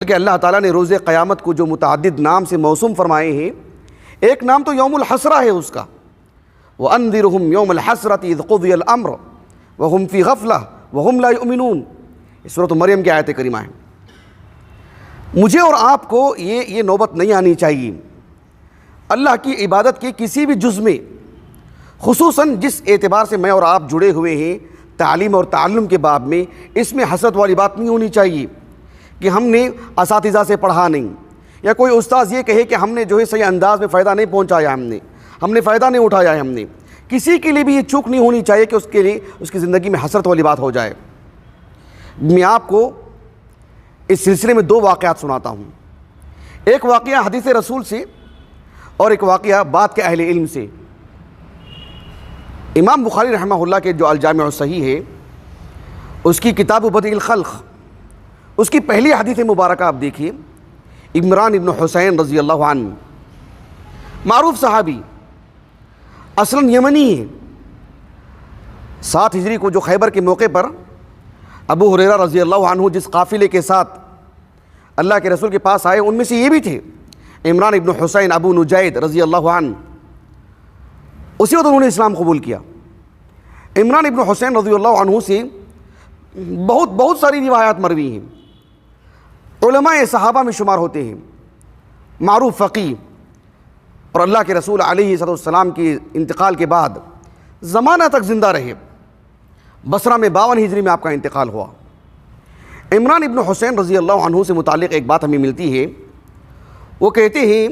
بلکہ اللہ تعالیٰ نے روز قیامت کو جو متعدد نام سے موسوم فرمائے ہیں، ایک نام تو یوم الحسرہ ہے اس کا، وَأَنذِرْهُمْ يَوْمَ الْحَسْرَةِ إِذْ قُضِيَ الْأَمْرُ وَهُمْ فِي غَفْلَةٍ وَهُمْ لَا يُؤْمِنُونَ۔ یہ سورۃ مریم کی آیت کریمہ ہے۔ مجھے اور آپ کو یہ نوبت نہیں آنی چاہیے اللہ کی عبادت کے کسی بھی جز میں، خصوصاً جس اعتبار سے میں اور آپ جڑے ہوئے ہیں تعلیم اور تعلم کے باب میں، اس میں حسد والی بات نہیں ہونی چاہیے کہ ہم نے اساتذہ سے پڑھا نہیں، یا کوئی استاذ یہ کہے کہ ہم نے جو ہے صحیح انداز میں فائدہ نہیں پہنچایا، ہم نے فائدہ نہیں اٹھایا ہے۔ ہم نے کسی کے لیے بھی یہ چوک نہیں ہونی چاہیے کہ اس کے لیے اس کی زندگی میں حسرت والی بات ہو جائے۔ میں آپ کو اس سلسلے میں دو واقعات سناتا ہوں، ایک واقعہ حدیث رسول سے اور ایک واقعہ بعد کے اہل علم سے۔ امام بخاری رحمہ اللہ کے جو الجامع الصحیح ہے، اس کی کتاب بدیع الخلق، اس کی پہلی حدیث مبارکہ آپ دیکھیے، عمران ابن حسین رضی اللہ عنہ، معروف صحابی، اصلاً یمنی ہے۔ 7 ہجری کو جو خیبر کے موقع پر ابو ہریرہ رضی اللہ عنہ جس قافلے کے ساتھ اللہ کے رسول کے پاس آئے، ان میں سے یہ بھی تھے عمران ابن حسین ابو نجید رضی اللہ عنہ۔ اسی وقت انہوں نے اسلام قبول کیا۔ عمران ابن حسین رضی اللہ عنہ سے بہت ساری روایات مروی ہیں، علماء صحابہ میں شمار ہوتے ہیں، معروف فقیہ، اور اللہ کے رسول علیہ السلام کے انتقال کے بعد زمانہ تک زندہ رہے۔ بصرہ میں 52 ہجری میں آپ کا انتقال ہوا۔ عمران ابن حسین رضی اللہ عنہ سے متعلق ایک بات ہمیں ملتی ہے، وہ کہتے ہیں،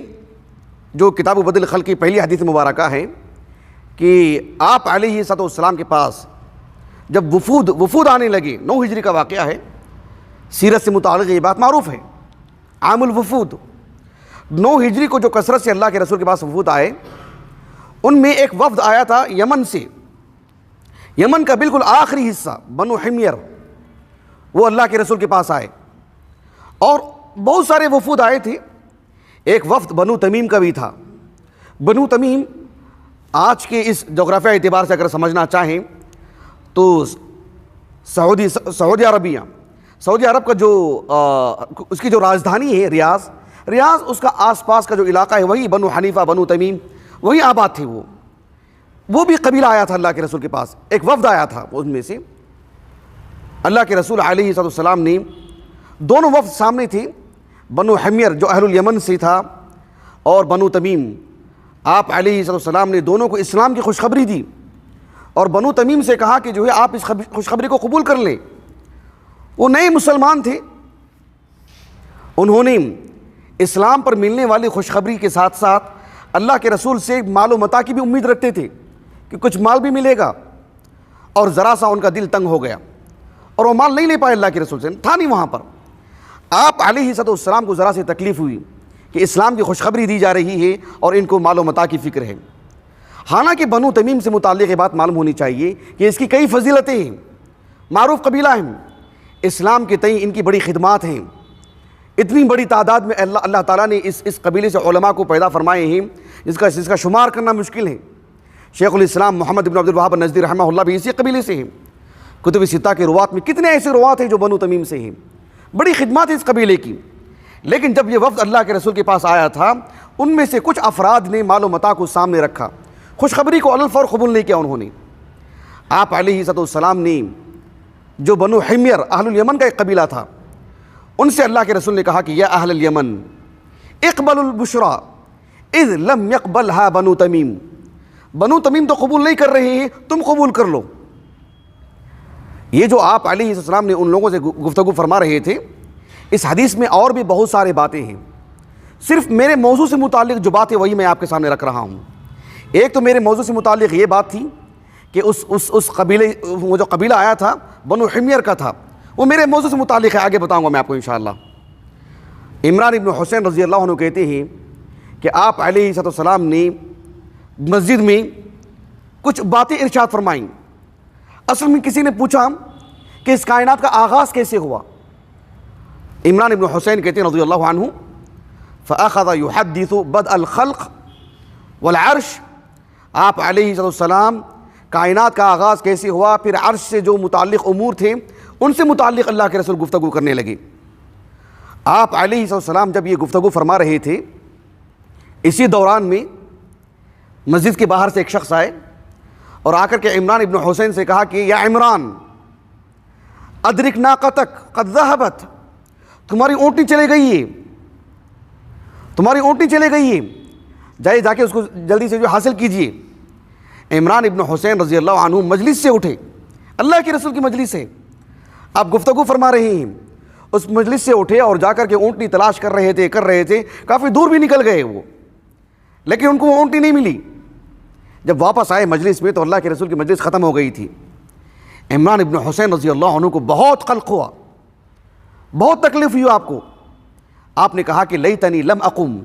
جو کتاب بدیع الخلق کی پہلی حدیث مبارکہ ہے، کہ آپ علیہ السلام کے پاس جب وفود آنے لگے، 9 ہجری کا واقعہ ہے، سیرت سے متعلق یہ بات معروف ہے، عام الوفود۔ 9 ہجری کو جو کثرت سے اللہ کے رسول کے پاس وفود آئے، ان میں ایک وفد آیا تھا یمن سے، یمن کا بالکل آخری حصہ بنو حمیر، وہ اللہ کے رسول کے پاس آئے، اور بہت سارے وفود آئے تھے۔ ایک وفد بنو تمیم کا بھی تھا۔ بنو تمیم آج کے اس جغرافیہ اعتبار سے اگر سمجھنا چاہیں تو سعودی عرب کا جو اس کی جو راجدھانی ہے ریاض، اس کا آس پاس کا جو علاقہ ہے وہی بنو حنیفہ، بنو تمیم، وہی آباد تھے۔ وہ بھی قبیلہ آیا تھا اللہ کے رسول کے پاس، ایک وفد آیا تھا ان میں سے۔ اللہ کے رسول علیہ السلام نے دونوں وفد سامنے تھے، بنو حمیر جو اہل الیمن سے تھا اور بنو تمیم، آپ علیہ السلام نے دونوں کو اسلام کی خوشخبری دی، اور بنو تمیم سے کہا کہ جو ہے آپ اس خوشخبری کو قبول کر لیں۔ وہ نئے مسلمان تھے، انہوں نے اسلام پر ملنے والی خوشخبری کے ساتھ ساتھ اللہ کے رسول سے مال و متاع کی بھی امید رکھتے تھے کہ کچھ مال بھی ملے گا، اور ذرا سا ان کا دل تنگ ہو گیا اور وہ مال نہیں لے پائے اللہ کے رسول سے، تھا نہیں وہاں پر۔ آپ علیہ السلام کو ذرا سی تکلیف ہوئی کہ اسلام کی خوشخبری دی جا رہی ہے اور ان کو مال و متاع کی فکر ہے۔ حالانکہ بنو تمیم سے متعلق یہ بات معلوم ہونی چاہیے کہ اس کی کئی فضیلتیں ہیں، معروف قبیلہ ہیں، اسلام کے تئیں ان کی بڑی خدمات ہیں، اتنی بڑی تعداد میں اللہ تعالیٰ نے اس قبیلے سے علماء کو پیدا فرمائے ہیں جس کا شمار کرنا مشکل ہے۔ شیخ الاسلام محمد بن عبد الوہاب النجدی رحمہ اللہ بھی اسی قبیلے سے ہیں۔ کتب ستہ کے روات میں کتنے ایسے روات ہیں جو بنو تمیم سے ہیں، بڑی خدمات ہے اس قبیلے کی۔ لیکن جب یہ وفد اللہ کے رسول کے پاس آیا تھا، ان میں سے کچھ افراد نے مال و متاع کو سامنے رکھا، خوشخبری کو الفور قبول نہیں کیا انہوں نے۔ آپ علیہ السلام نے جو بنو حمیر اہل الیمن کا ایک قبیلہ تھا، ان سے اللہ کے رسول نے کہا کہ یا اہل الیمن اقبلوا البشرا اذ لم يقبلها بنو تمیم، بنو تمیم تو قبول نہیں کر رہے ہیں، تم قبول کر لو۔ یہ جو آپ علیہ السلام نے ان لوگوں سے گفتگو فرما رہے تھے، اس حدیث میں اور بھی بہت سارے باتیں ہیں، صرف میرے موضوع سے متعلق جو بات ہے وہی میں آپ کے سامنے رکھ رہا ہوں۔ ایک تو میرے موضوع سے متعلق یہ بات تھی کہ اس قبیلے، وہ جو قبیلہ آیا تھا بنو حمیر کا تھا، وہ میرے موضوع سے متعلق ہے، آگے بتاؤں گا میں آپ کو انشاءاللہ۔ عمران ابن حسین رضی اللہ عنہ کہتے ہیں کہ آپ علیہ السلام نے مسجد میں کچھ باتیں ارشاد فرمائیں۔ اصل میں کسی نے پوچھا کہ اس کائنات کا آغاز کیسے ہوا؟ عمران ابن حسین کہتے ہیں رضی اللہ عنہ فَأَخَذَ يُحَدِّثُ بَدْءَ الْخَلْقِ وَالْعَرْشِ، آپ علیہ السلام کائنات کا آغاز کیسے ہوا، پھر عرش سے جو متعلق امور تھے ان سے متعلق اللہ کے رسول گفتگو کرنے لگے۔ آپ علیہ السلام جب یہ گفتگو فرما رہے تھے، اسی دوران میں مسجد کے باہر سے ایک شخص آئے اور آ کر کے عمران ابن حسین سے کہا کہ یا عمران ادرک ناقتک قد ذہبت، تمہاری اونٹنی چلے گئی ہے، تمہاری اونٹنی چلے گئی ہے، جائے جا کے اس کو جلدی سے جو حاصل کیجئے۔ عمران ابن حسین رضی اللہ عنہ مجلس سے اٹھے، اللہ کے رسول کی مجلس سے آپ گفتگو فرما رہے ہیں، اس مجلس سے اٹھے اور جا کر کے اونٹنی تلاش کر رہے تھے، کافی دور بھی نکل گئے وہ، لیکن ان کو وہ اونٹنی نہیں ملی۔ جب واپس آئے مجلس میں تو اللہ کے رسول کی مجلس ختم ہو گئی تھی۔ عمران ابن حسین رضی اللہ عنہ کو بہت قلق ہوا، بہت تکلیف ہوئی آپ کو۔ آپ نے کہا کہ لیتنی لم اقم،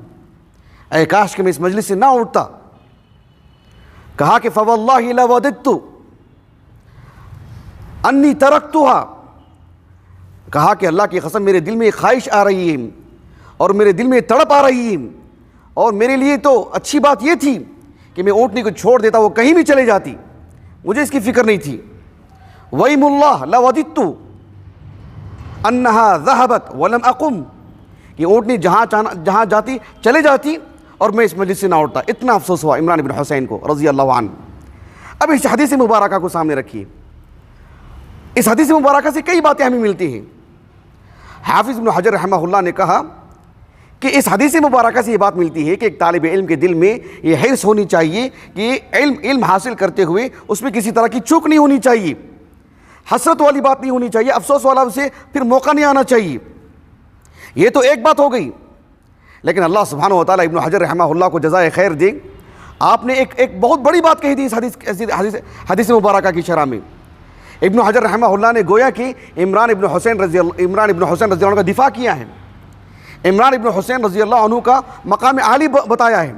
اے کاش کہ میں اس مجلس سے نہ اٹھتا۔ کہا کہ فواللہ لوددت انی ترکتها، کہا کہ اللہ کی قسم میرے دل میں ایک خواہش آ رہی ہے اور میرے دل میں تڑپ آ رہی ہے، اور میرے لیے تو اچھی بات یہ تھی کہ میں اونٹنی کو چھوڑ دیتا، وہ کہیں بھی چلے جاتی، مجھے اس کی فکر نہیں تھی۔ وَإِمُ اللَّهِ لَوَدِدْتُ أَنَّهَا ذَهَبَتْ وَلَمْ أَقُمْ، کہ اونٹنی جہاں جاتی چلے جاتی اور میں اس مجلس سے نہ اٹھتا۔ اتنا افسوس ہوا عمران ابن حسین کو رضی اللہ عنہ۔ اب اس حدیث مبارکہ کو سامنے رکھیے، اس حدیث مبارکہ سے کئی باتیں ہمیں ملتی ہیں۔ حافظ ابن حجر رحمہ اللہ نے کہا کہ اس حدیث مبارکہ سے یہ بات ملتی ہے کہ ایک طالب علم کے دل میں یہ حرص ہونی چاہیے کہ علم حاصل کرتے ہوئے اس میں کسی طرح کی چوک نہیں ہونی چاہیے، حسرت والی بات نہیں ہونی چاہیے، افسوس والا سے پھر موقع نہیں آنا چاہیے۔ یہ تو ایک بات ہو گئی، لیکن اللہ سبحانہ و تعالیٰ ابن حجر رحمہ اللہ کو جزائے خیر دے، آپ نے ایک بہت بڑی بات کہی تھی اس حدیث مبارکہ کی شرح میں۔ ابن حجر رحمہ اللہ نے گویا کہ عمران ابن حسین رضی اللہ عنہ کا دفاع کیا ہے، عمران ابن حسین رضی اللہ عنہ کا مقام عالی بتایا ہے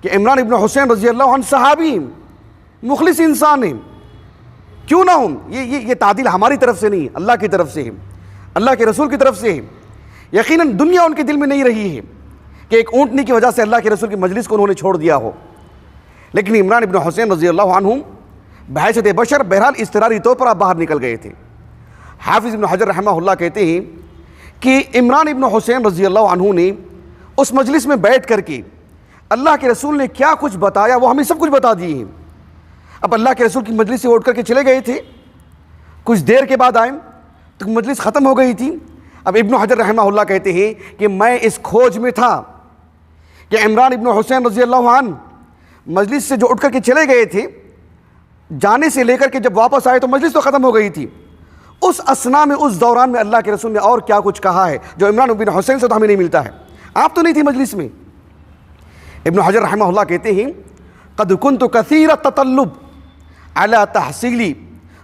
کہ عمران ابن حسین رضی اللہ عنہ صحابی مخلص انسان ہیں، کیوں نہ ہوں، یہ تعدیل ہماری طرف سے نہیں، اللہ کی طرف سے ہے، اللہ کے رسول کی طرف سے ہے۔ یقیناً دنیا ان کے دل میں نہیں رہی ہے کہ ایک اونٹنی کی وجہ سے اللہ کے رسول کی مجلس کو انہوں نے چھوڑ دیا ہو، لیکن عمران ابن حسین رضی اللہ عنہ بحیثیت بشر بہرحال اضطراری طور پر آپ باہر نکل گئے تھے۔ حافظ ابن حجر رحمہ اللہ کہتے ہیں کہ عمران ابن حسین رضی اللہ عنہ نے اس مجلس میں بیٹھ کر کے اللہ کے رسول نے کیا کچھ بتایا وہ ہمیں سب کچھ بتا دیے ہیں۔ اب اللہ کے رسول کی مجلس سے اٹھ کر کے چلے گئے تھے، کچھ دیر کے بعد آئے تو مجلس ختم ہو گئی تھی۔ اب ابن حجر رحمہ اللہ کہتے ہیں کہ میں اس کھوج میں تھا کہ عمران ابن حسین رضی اللہ عنہ مجلس سے جو اٹھ کر کے چلے گئے تھے، جانے سے لے کر کے جب واپس آئے تو مجلس تو ختم ہو گئی تھی، اس اسنا میں اس دوران میں اللہ کے رسول نے اور کیا کچھ کہا ہے جو عمران ابن حسین سے تو ہمیں نہیں ملتا ہے۔ آپ تو نہیں تھی مجلس میں۔ ابن حجر رحمہ اللہ کہتے ہیں قد كنت كثير التطلب على تحصيل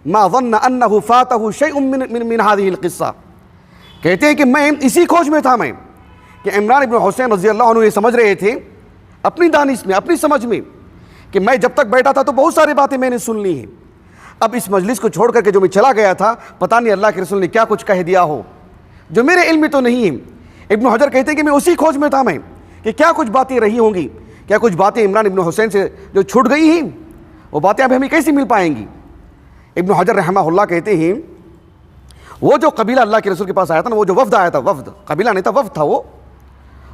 ما ظن انه فاته شيء من هذه القصه، کہتے ہیں کہ میں اسی کھوج میں تھا میں کہ عمران ابن حسین رضی اللہ عنہ یہ سمجھ رہے تھے اپنی دانش میں، اپنی سمجھ میں کہ میں جب تک بیٹھا تھا تو بہت ساری باتیں میں نے سن لی ہیں، اب اس مجلس کو چھوڑ کر کے جو میں چلا گیا تھا پتہ نہیں اللہ کے رسول نے کیا کچھ کہہ دیا ہو جو میرے علم میں تو نہیں ہے۔ ابن حجر کہتے ہیں کہ میں اسی کھوج میں تھا میں کہ کیا کچھ باتیں رہی ہوں گی، کیا کچھ باتیں عمران ابن حسین سے جو چھوٹ گئی ہیں وہ باتیں اب ہمیں کیسے مل پائیں گی۔ ابن حجر رحمہ اللہ کہتے ہیں وہ جو قبیلہ اللہ کے رسول کے پاس آیا تھا نا، وہ جو وفد آیا تھا، وفد قبیلہ نہیں تھا، وفد تھا، وہ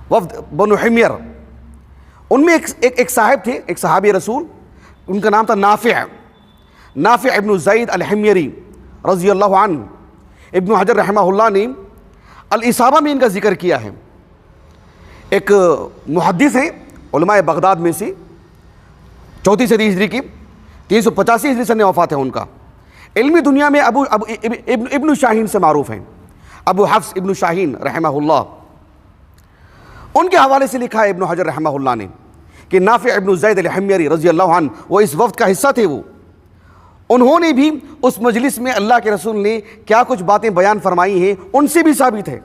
وفد بنو حمیر، ان میں ایک صاحب تھے، ایک صحابی رسول، ان کا نام تھا نافع ابن زید الحمیری رضی اللہ عنہ۔ ابن حجر رحمہ اللہ نے الاصابہ میں ان کا ذکر کیا ہے، ایک محدث ہیں علماء بغداد میں سے، 34 صدی ہجری کی، 385 ہجری سن وفات ہے ان کا، علمی دنیا میں ابن شاہین سے معروف ہیں، ابو حفص ابن شاہین رحمہ اللہ۔ ان کے حوالے سے لکھا ہے ابن حجر رحمہ اللہ نے کہ نافع ابن زید الحمیری رضی اللہ عنہ وہ اس وفد کا حصہ تھے، وہ انہوں نے بھی اس مجلس میں اللہ کے رسول نے کیا کچھ باتیں بیان فرمائی ہیں ان سے بھی ثابت ہے۔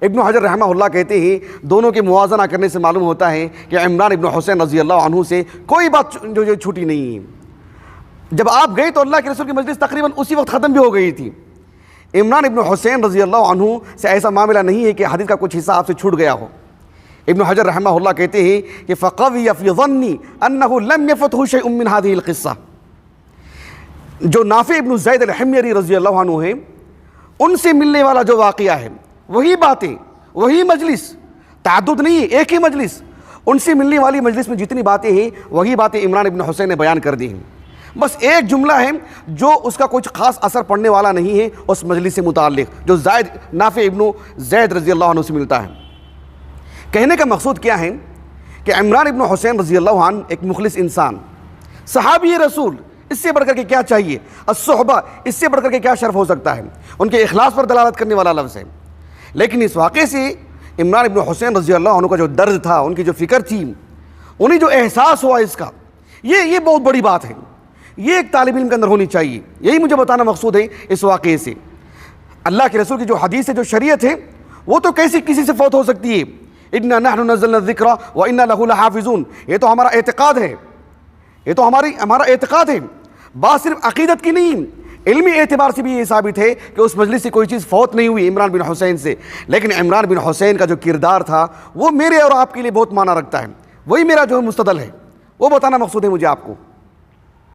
ابن حجر رحمہ اللہ کہتے ہیں دونوں کے موازنہ کرنے سے معلوم ہوتا ہے کہ عمران ابن حسین رضی اللہ عنہ سے کوئی بات جو چھوٹی نہیں ہے۔ جب آپ گئے تو اللہ کے رسول کی مجلس تقریباً اسی وقت ختم بھی ہو گئی تھی۔ عمران ابن حسین رضی اللہ عنہ سے ایسا معاملہ نہیں ہے کہ حدیث کا کچھ حصہ آپ سے چھوٹ گیا ہو۔ ابن حجر رحمہ اللہ کہتے ہیں کہ فَقَوِيَ فِي ظَنِّي أَنَّهُ لَمْ يَفُتْهُ شَيْءٌ مِّنْ هَذِهِ الْقِصَّةِ، جو نافع ابن زید الحمیری رضی اللہ عنہ ہیں ان سے ملنے والا جو واقعہ ہے وہی باتیں وہی مجلس، تعدد نہیں ہے، ایک ہی مجلس، ان سے ملنے والی مجلس میں جتنی باتیں ہیں وہی باتیں عمران ابن حسین نے بیان کر دی ہیں. بس ایک جملہ ہے جو اس کا کچھ خاص اثر پڑنے والا نہیں ہے اس مجلس سے متعلق، جو زید نافع ابن زید رضی اللہ عنہ سے ملتا ہے. کہنے کا مقصود کیا ہے کہ عمران ابن حسین رضی اللہ عنہ ایک مخلص انسان، صحابی رسول، اس سے بڑھ کر کے کیا چاہیے؟ الصحبہ، اس سے بڑھ کر کے کیا شرف ہو سکتا ہے؟ ان کے اخلاص پر دلالت کرنے والا لفظ ہے. لیکن اس واقعے سے عمران ابن حسین رضی اللہ عنہ کا جو درد تھا، ان کی جو فکر تھی، انہیں جو احساس ہوا اس کا، یہ بہت بڑی بات ہے، یہ ایک طالب علم کے اندر ہونی چاہیے. یہی مجھے بتانا مقصود ہے اس واقعے سے. اللہ کے رسول کی جو حدیث ہے، جو شریعت ہے، وہ تو کیسی کسی سے فوت ہو سکتی ہے؟ اِنَّا نَحْنُ نَزَّلْنَا الذِّكْرَ وَإِنَّا لَهُ لَحَافِظُونَ، یہ تو ہمارا اعتقاد ہے، یہ تو ہمارا اعتقاد ہے. بات صرف عقیدت کی نہیں، علمی اعتبار سے بھی یہ ثابت ہے کہ اس مجلس سے کوئی چیز فوت نہیں ہوئی عمران بن حسین سے. لیکن عمران بن حسین کا جو کردار تھا وہ میرے اور آپ کے لیے بہت معنی رکھتا ہے. وہی میرا جو مستدل ہے، وہ بتانا مقصود ہے مجھے آپ کو.